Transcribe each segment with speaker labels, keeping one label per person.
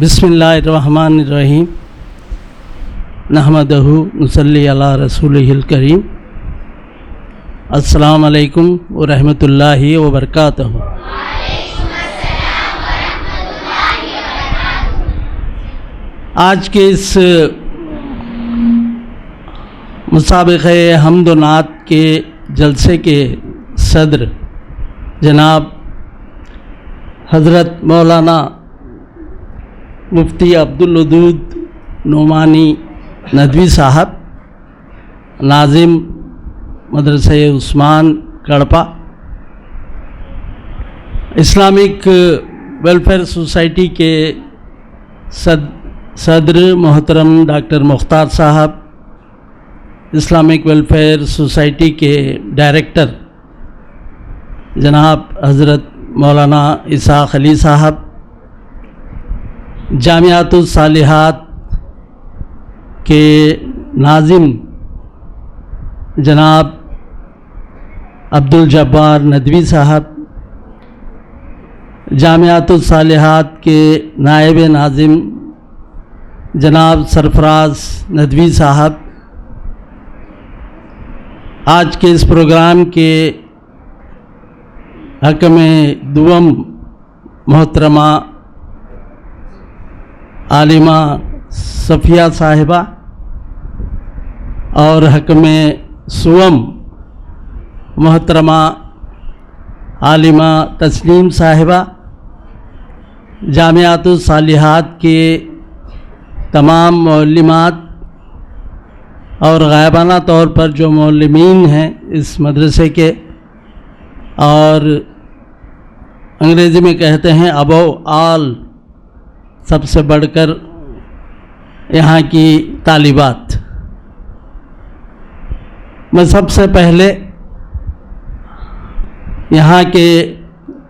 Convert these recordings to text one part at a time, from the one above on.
Speaker 1: بسم اللہ الرحمن الرحیم نحمدہ نصلی علی رسولہ الکریم. السلام علیکم ورحمۃ اللہ وبرکاتہ. آج کے اس مسابقہ حمد و نعت کے جلسے کے صدر جناب حضرت مولانا مفتی عبدالودود نعمانی ندوی صاحب، ناظم مدرسہ عثمان کڑپا، اسلامک ویلفیئر سوسائٹی کے صدر محترم ڈاکٹر مختار صاحب، اسلامک ویلفیئر سوسائٹی کے ڈائریکٹر جناب حضرت مولانا اسحاق علی صاحب، جامعۃ الصالحات کے ناظم جناب عبدالجبار ندوی صاحب، جامعۃ الصالحات کے نائب ناظم جناب سرفراز ندوی صاحب، آج کے اس پروگرام کے حق میں دوم محترمہ عالمہ صفیہ صاحبہ اور حق میں سوم محترمہ عالمہ تسلیم صاحبہ، جامعۃ الصالحات کے تمام معلمات اور غائبانہ طور پر جو معلمین ہیں اس مدرسے کے، اور انگریزی میں کہتے ہیں ابو آل، سب سے بڑھ کر یہاں کی طالبات. میں سب سے پہلے یہاں کے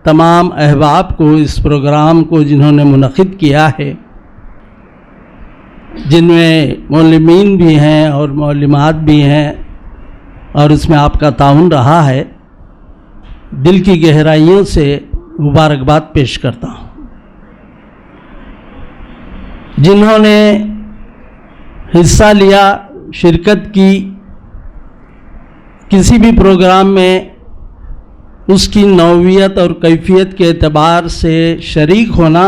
Speaker 1: تمام احباب کو، اس پروگرام کو جنہوں نے منعقد کیا ہے، جن میں معلمین بھی ہیں اور معلمات بھی ہیں اور اس میں آپ کا تعاون رہا ہے، دل کی گہرائیوں سے مبارکباد پیش کرتا ہوں. جنہوں نے حصہ لیا، شرکت کی، کسی بھی پروگرام میں اس کی نوعیت اور کیفیت کے اعتبار سے شریک ہونا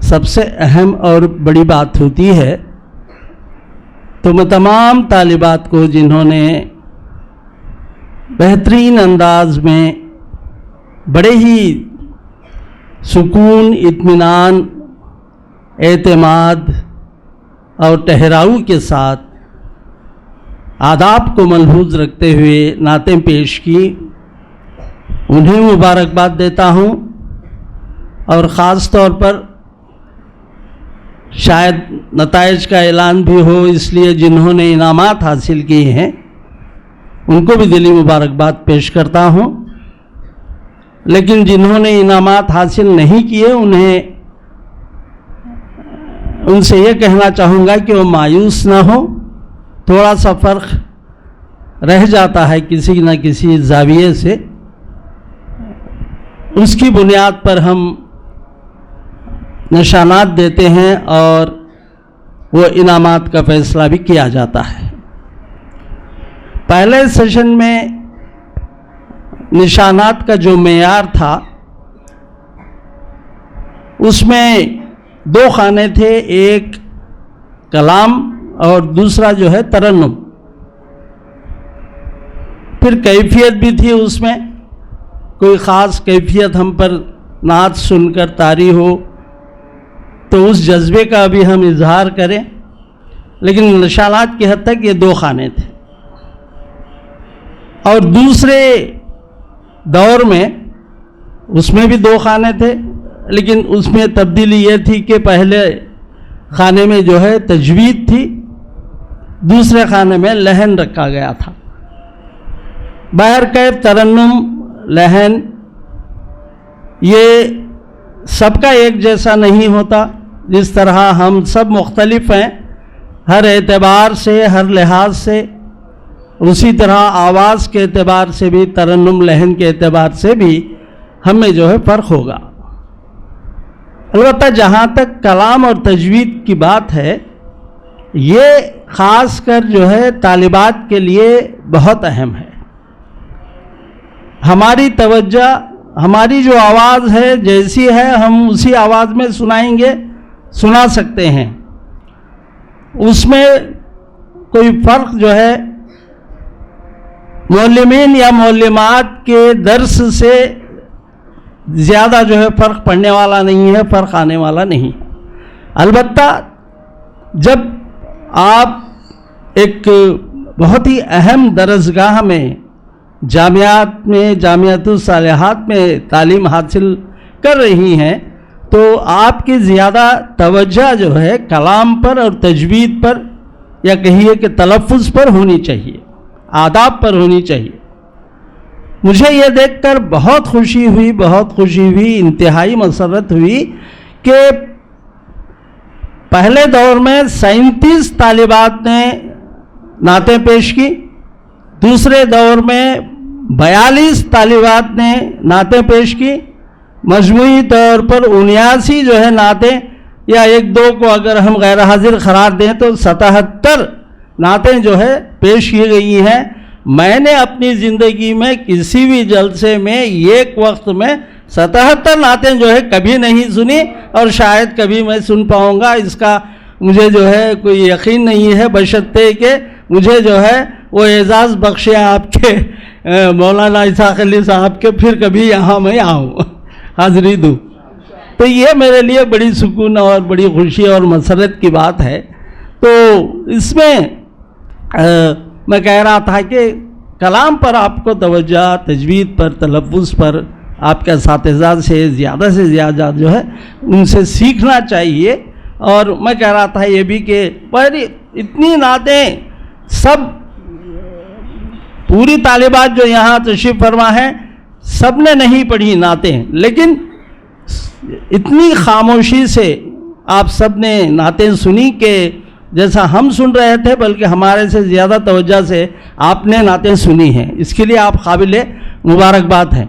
Speaker 1: سب سے اہم اور بڑی بات ہوتی ہے. تو میں تمام طالبات کو جنہوں نے بہترین انداز میں بڑے ہی سکون، اطمینان، اعتماد اور ٹھہراؤ کے ساتھ آداب کو ملحوظ رکھتے ہوئے نعتیں پیش کی، انہیں مبارکباد دیتا ہوں. اور خاص طور پر شاید نتائج کا اعلان بھی ہو، اس لیے جنہوں نے انعامات حاصل کیے ہیں ان کو بھی دلی مبارکباد پیش کرتا ہوں. لیکن جنہوں نے انعامات حاصل نہیں کیے ان سے یہ کہنا چاہوں گا کہ وہ مایوس نہ ہو. تھوڑا سا فرق رہ جاتا ہے کسی نہ کسی زاویے سے، اس کی بنیاد پر ہم نشانات دیتے ہیں اور وہ انعامات کا فیصلہ بھی کیا جاتا ہے. پہلے سیشن میں نشانات کا جو معیار تھا اس میں 2 خانے تھے، ایک کلام اور دوسرا جو ہے ترنم. پھر کیفیت بھی تھی، اس میں کوئی خاص کیفیت ہم پر نعت سن کر طاری ہو تو اس جذبے کا بھی ہم اظہار کریں. لیکن نشانات کی حد تک یہ 2 خانے تھے. اور دوسرے دور میں اس میں بھی 2 خانے تھے، لیکن اس میں تبدیلی یہ تھی کہ پہلے خانے میں جو ہے تجوید تھی، دوسرے خانے میں لحن رکھا گیا تھا. بہرکیف ترنم، لحن یہ سب کا ایک جیسا نہیں ہوتا. جس طرح ہم سب مختلف ہیں ہر اعتبار سے، ہر لحاظ سے، اسی طرح آواز کے اعتبار سے بھی، ترنم لحن کے اعتبار سے بھی ہم میں جو ہے فرق ہوگا. البتہ جہاں تک کلام اور تجوید کی بات ہے، یہ خاص کر جو ہے طالبات کے لیے بہت اہم ہے۔ ہماری توجہ، ہماری جو آواز ہے جیسی ہے ہم اسی آواز میں سنائیں گے، سنا سکتے ہیں، اس میں کوئی فرق جو ہے معلمین یا معلمات کے درس سے زیادہ جو ہے فرق پڑنے والا نہیں ہے، فرق آنے والا نہیں۔ البتہ جب آپ ایک بہت ہی اہم درسگاہ میں، جامعات میں، جامعۃ الصالحات میں تعلیم حاصل کر رہی ہیں تو آپ کی زیادہ توجہ جو ہے کلام پر اور تجوید پر، یا کہیے کہ تلفظ پر ہونی چاہیے، آداب پر ہونی چاہیے۔ مجھے یہ دیکھ کر بہت خوشی ہوئی، انتہائی مسرت ہوئی کہ پہلے دور میں 37 طالبات نے نعتیں پیش کی، دوسرے دور میں 42 طالبات نے نعتیں پیش کی، مجموعی طور پر 79 جو ہے نعتیں، یا ایک دو کو اگر ہم غیر حاضر قرار دیں تو 77 نعتیں جو ہے پیش کی گئی ہیں۔ میں نے اپنی زندگی میں کسی بھی جلسے میں ایک وقت میں 77 نعتیں جو ہے کبھی نہیں سنی، اور شاید کبھی میں سن پاؤں گا، اس کا مجھے جو ہے کوئی یقین نہیں ہے، بشرطے کہ مجھے جو ہے وہ اعزاز بخشے آپ کے مولانا اسحاق علی صاحب کے، پھر کبھی یہاں میں آؤں، حاضری دوں۔ تو یہ میرے لیے بڑی سکون اور بڑی خوشی اور مسرت کی بات ہے۔ تو اس میں میں کہہ رہا تھا کہ کلام پر آپ کو توجہ، تجوید پر، تلفظ پر آپ کے اساتذہ سے زیادہ جو ہے ان سے سیکھنا چاہیے۔ اور میں کہہ رہا تھا یہ بھی کہ اتنی نعتیں سب پوری طالبات جو یہاں تشریف فرما ہے سب نے نہیں پڑھی نعتیں، لیکن اتنی خاموشی سے آپ سب نے نعتیں سنی کہ جیسا ہم سن رہے تھے بلکہ ہمارے سے زیادہ توجہ سے آپ نے نعتیں سنی ہیں، اس کے لیے آپ قابل مبارکباد ہیں۔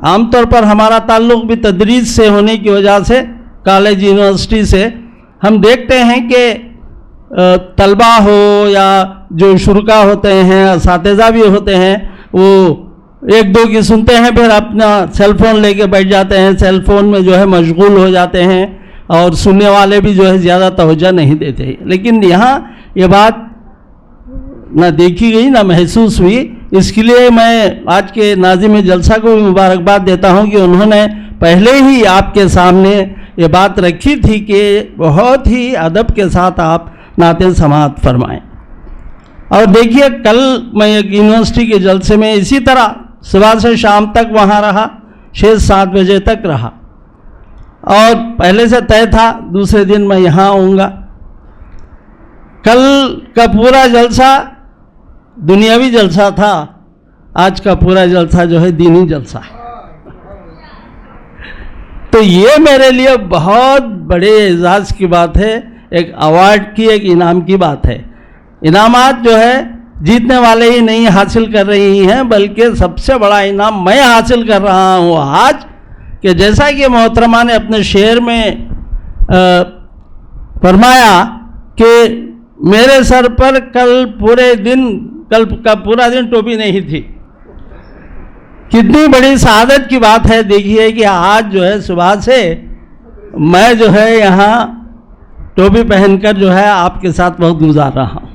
Speaker 1: عام طور پر ہمارا تعلق بھی تدریس سے ہونے کی وجہ سے، کالج یونیورسٹی سے، ہم دیکھتے ہیں کہ طلبہ ہو یا جو شرکا ہوتے ہیں، اساتذہ بھی ہوتے ہیں، وہ ایک دو کی سنتے ہیں پھر اپنا سیل فون لے کے بیٹھ جاتے ہیں، سیل فون میں جو ہے مشغول ہو جاتے ہیں، اور سننے والے بھی جو ہے زیادہ توجہ نہیں دیتے۔ لیکن یہاں یہ بات نہ دیکھی گئی نہ محسوس ہوئی، اس کے لیے میں آج کے ناظم جلسہ کو بھی مبارکباد دیتا ہوں کہ انہوں نے پہلے ہی آپ کے سامنے یہ بات رکھی تھی کہ بہت ہی ادب کے ساتھ آپ نعتیں سماعت فرمائیں۔ اور دیکھیے کل میں ایک یونیورسٹی کے جلسے میں اسی طرح صبح سے شام تک وہاں رہا، 6-7 بجے تک رہا، اور پہلے سے طے تھا دوسرے دن میں یہاں آؤں گا۔ کل کا پورا جلسہ دنیاوی جلسہ تھا، آج کا پورا جلسہ جو ہے دینی جلسہ ہے۔ تو یہ میرے لیے بہت بڑے اعزاز کی بات ہے، ایک ایوارڈ کی، ایک انعام کی بات ہے۔ انعامات جو ہے جیتنے والے ہی نہیں حاصل کر رہی ہیں، بلکہ سب سے بڑا انعام میں حاصل کر رہا ہوں آج، کہ جیسا کہ محترمہ نے اپنے شعر میں فرمایا کہ میرے سر پر کل کا پورا دن ٹوپی نہیں تھی۔ کتنی بڑی سعادت کی بات ہے، دیکھیے کہ آج جو ہے صبح سے میں جو ہے یہاں ٹوپی پہن کر جو ہے آپ کے ساتھ وقت گزار رہا ہوں،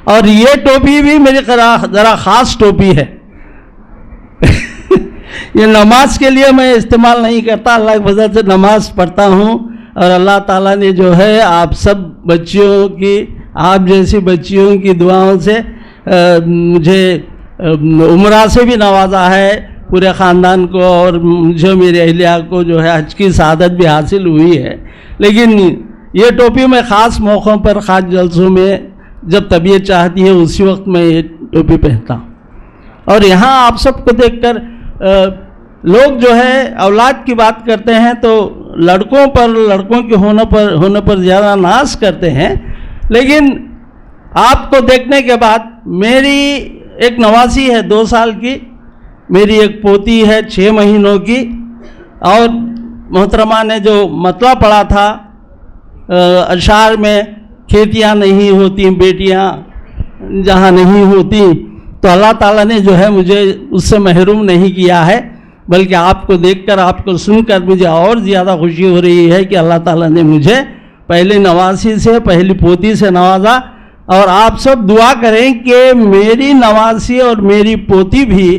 Speaker 1: اور یہ ٹوپی بھی میری ذرا خاص ٹوپی ہے۔ یہ نماز کے لیے میں استعمال نہیں کرتا، اللہ کے فضل سے نماز پڑھتا ہوں، اور اللہ تعالیٰ نے جو ہے آپ سب بچیوں کی، آپ جیسی بچیوں کی دعاؤں سے مجھے عمرہ سے بھی نوازا ہے، پورے خاندان کو، اور مجھے میری اہلیہ کو جو ہے حج کی سعادت بھی حاصل ہوئی ہے۔ لیکن یہ ٹوپی میں خاص موقعوں پر، خاص جلسوں میں جب طبیعت چاہتی ہے اسی وقت میں یہ ٹوپی پہنتا ہوں۔ اور یہاں آپ سب کو دیکھ کر لوگ جو ہے اولاد کی بات کرتے ہیں تو لڑکوں کے ہونے پر زیادہ ناز کرتے ہیں، لیکن آپ کو دیکھنے کے بعد میری ایک نواسی ہے 2 سال کی، میری ایک پوتی ہے 6 مہینوں کی، اور محترمہ نے جو مطلع پڑھا تھا اشعار میں، کھیتیاں نہیں ہوتی بیٹیاں جہاں نہیں ہوتی، تو اللہ تعالیٰ نے جو ہے مجھے اس سے محروم نہیں کیا ہے، بلکہ آپ کو دیکھ کر، آپ کو سن کر مجھے اور زیادہ خوشی ہو رہی ہے کہ اللہ تعالیٰ نے مجھے پہلی نواسی سے، پہلی پوتی سے نوازا۔ اور آپ سب دعا کریں کہ میری نواسی اور میری پوتی بھی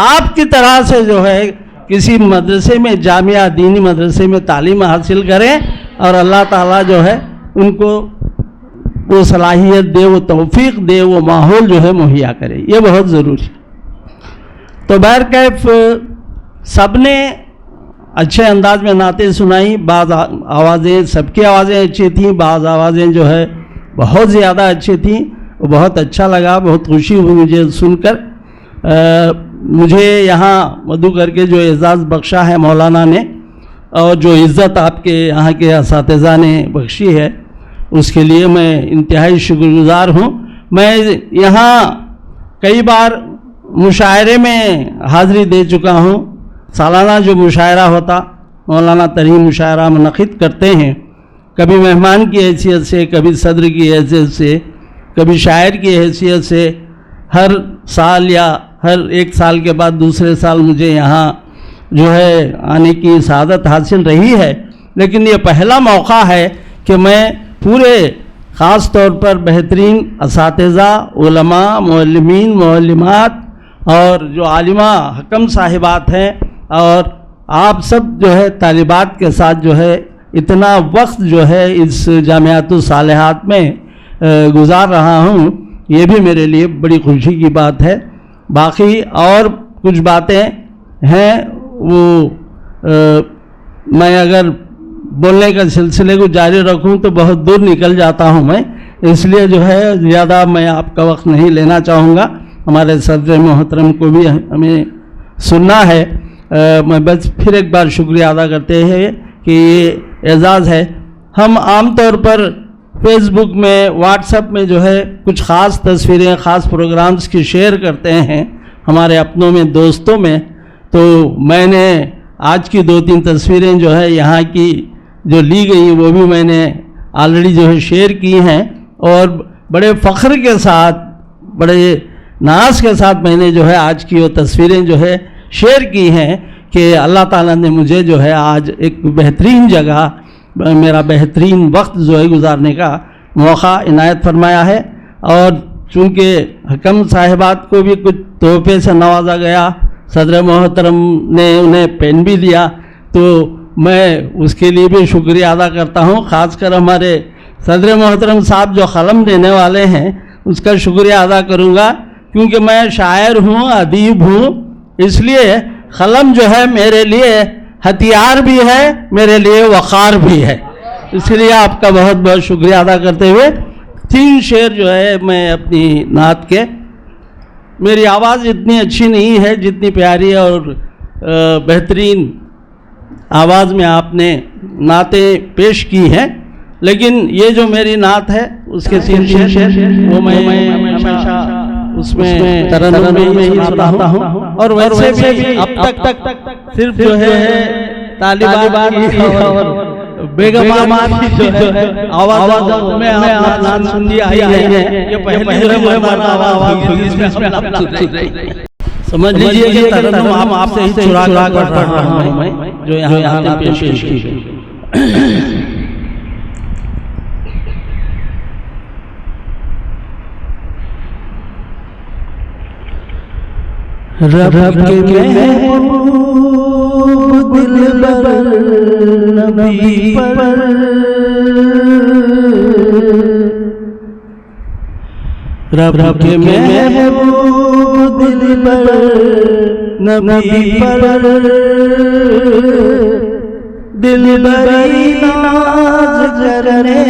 Speaker 1: آپ کی طرح سے جو ہے کسی مدرسے میں، جامعہ دینی مدرسے میں تعلیم حاصل کریں، اور اللہ تعالیٰ جو ہے ان کو وہ صلاحیت دے، وہ توفیق دے، وہ ماحول جو ہے مہیا کرے، یہ بہت ضروری ہے۔ تو بہرکیف سب نے اچھے انداز میں نعتیں سنائی، بعض آوازیں، سب کی آوازیں اچھی تھیں، بعض آوازیں جو ہے بہت زیادہ اچھی تھیں، وہ بہت اچھا لگا، بہت خوشی ہوئی مجھے سن کر۔ مجھے یہاں مدعو کر کے جو اعزاز بخشا ہے مولانا نے، اور جو عزت آپ کے یہاں کے اساتذہ نے بخشی ہے، اس کے لیے میں انتہائی شکر گزار ہوں۔ میں یہاں کئی بار مشاعرے میں حاضری دے چکا ہوں، سالانہ جو مشاعرہ ہوتا، مولانا ترین مشاعرہ منعقد کرتے ہیں، کبھی مہمان کی حیثیت سے، کبھی صدر کی حیثیت سے، کبھی شاعر کی حیثیت سے، ہر سال یا ہر ایک سال کے بعد دوسرے سال مجھے یہاں جو ہے آنے کی سعادت حاصل رہی ہے، لیکن یہ پہلا موقع ہے کہ میں پورے خاص طور پر بہترین اساتذہ، علماء، معلمین، معلمات اور جو عالمہ حکم صاحبات ہیں، اور آپ سب جو ہے طالبات کے ساتھ جو ہے اتنا وقت جو ہے اس جامعات الصالحات میں گزار رہا ہوں، یہ بھی میرے لیے بڑی خوشی کی بات ہے۔ باقی اور کچھ باتیں ہیں، وہ میں اگر بولنے کا سلسلے کو جاری رکھوں تو بہت دور نکل جاتا ہوں میں، اس لیے جو ہے زیادہ میں آپ کا وقت نہیں لینا چاہوں گا، ہمارے صدر محترم کو بھی ہمیں سننا ہے۔ میں بس پھر ایک بار شکریہ ادا کرتے ہیں کہ یہ اعزاز ہے۔ ہم عام طور پر فیس بک میں، واٹس ایپ میں جو ہے کچھ خاص تصویریں، خاص پروگرامز کی شیئر کرتے ہیں ہمارے اپنوں میں، دوستوں میں، تو میں نے آج کی 2-3 تصویریں جو ہے یہاں کی جو لی گئی وہ بھی میں نے آلریڈی جو ہے شیئر کی ہیں، اور بڑے فخر کے ساتھ، بڑے ناز کے ساتھ میں نے جو ہے آج کی وہ تصویریں جو ہے شیئر کی ہیں کہ اللہ تعالیٰ نے مجھے جو ہے آج ایک بہترین جگہ، میرا بہترین وقت جو ہے گزارنے کا موقع عنایت فرمایا ہے۔ اور چونکہ حکم صاحبات کو بھی کچھ تحفے سے نوازا گیا، صدر محترم نے انہیں پین بھی دیا، تو میں اس کے لیے بھی شکریہ ادا کرتا ہوں۔ خاص کر ہمارے صدر محترم صاحب جو قلم دینے والے ہیں، اس کا شکریہ ادا کروں گا، کیونکہ میں شاعر ہوں، ادیب ہوں، اس لیے قلم جو ہے میرے لیے ہتھیار بھی ہے، میرے لیے وقار بھی ہے، اس لیے آپ کا بہت بہت شکریہ ادا کرتے ہوئے 3 شعر جو ہے میں اپنی نعت کے، میری آواز اتنی اچھی نہیں ہے جتنی پیاری اور بہترین آواز میں آپ نے نعتیں پیش کی ہیں، لیکن یہ جو میری نعت ہے اس کے 3 شعر وہ میں ہمیشہ اس میں ترنم میں ہی سناتا ہوں، اور ویسے بھی اب تک صرف جو ہے طالبات کی اور بیگمات کی جو ہے آواز میں آپ نعت سنی آئی ہے، یہ پہلی جو ہے مردانہ آواز ہوگی، اس میں سمجھ لیجئے کہ ترنم آپ سے ہی چرا کر پڑھ رہا ہوں میں، جو یہاں پیش کی گئی۔ رب کے محبوب دلبر نبی پر، رب کے محبوب دلبر نبی پر، دلبری ناز کرنے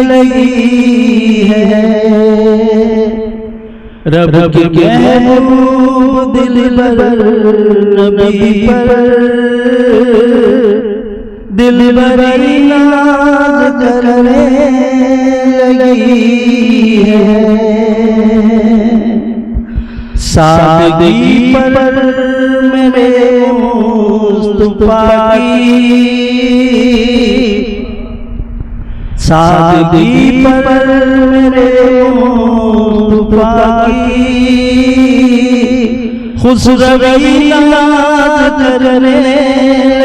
Speaker 1: لگی ہے، رب کے محبوب دلبر نبی پر، دلبری ناز کرنے لگی ہے، سادگی پر میرے مصطفیٰ مصطفیٰ کی سادگی پر میرے مصطفیٰ کی خسروی ناز کرنے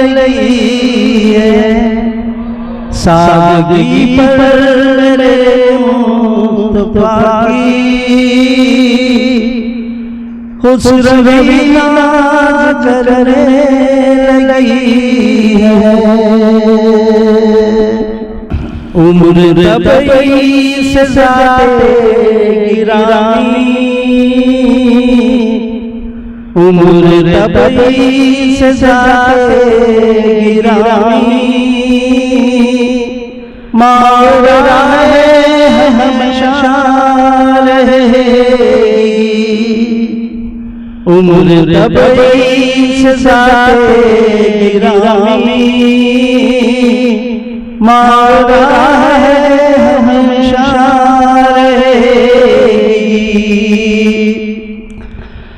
Speaker 1: لگی ہے سادگی پر میرے مصطفیٰ کی خسروی ناز کرنے لگی ہے عمر طبعی سے ذات گرامی عمر طبعی سے ذات گرامی ماورا ہے ہمیشہ رہے عمر طبعی سے ذات گرامی ماورا ہے ہمیشہ رہے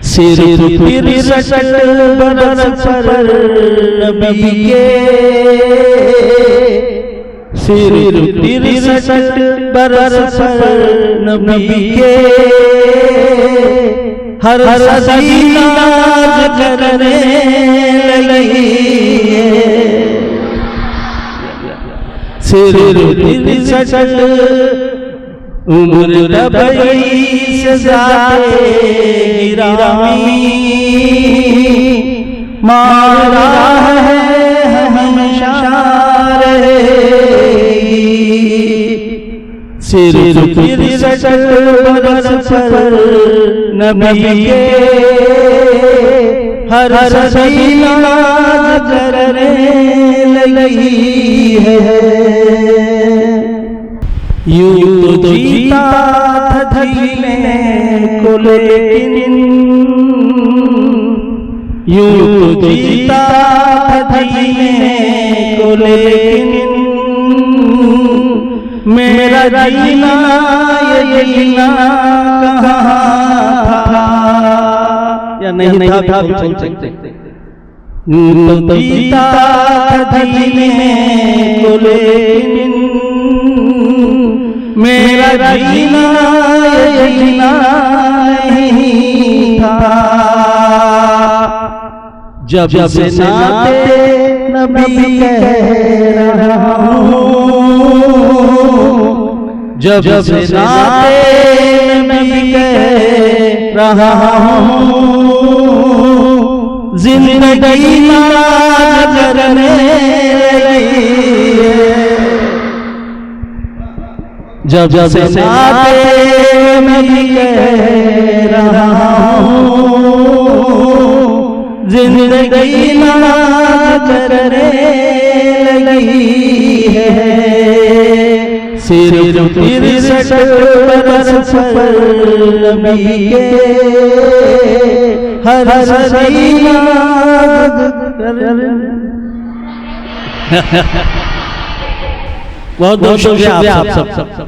Speaker 1: صرف ترسٹھ برس پر نبی کے صرف ترسٹھ برس پر نبی کے ہر صدی ناز کرنے لگی صرف ترسٹھ عمر طبعی سے ذات گرامی ماورا ہے ہمیشہ رہے صرف ترسٹھ برس پر نبی کے ہر صدی ناز کرنے لگی ہے یوں تو جیتا تھا جینے کو لیکن یوں تو جیتا تھا جینے کو لیکن میرا جینا یہ جینا کہاں تھا یا نہیں تھا چھوڑ سکتے یوں تو جیتا تھا جینے کو لیکن میرا جینا یہ جینا نہیں تھا جب سے ناتے نبی کہہ رہا ہوں جب سے ناتے نبی کہہ رہا ہوں زندگی ناز کرنے لگی جب سے ناتے نبی کہہ رہا ہوں زندگی ناز کرنے لگی ہے صرف ترسٹھ برس پر نبی کے ہر صدی ناز کرنے بہت بہت شکریہ آپ سب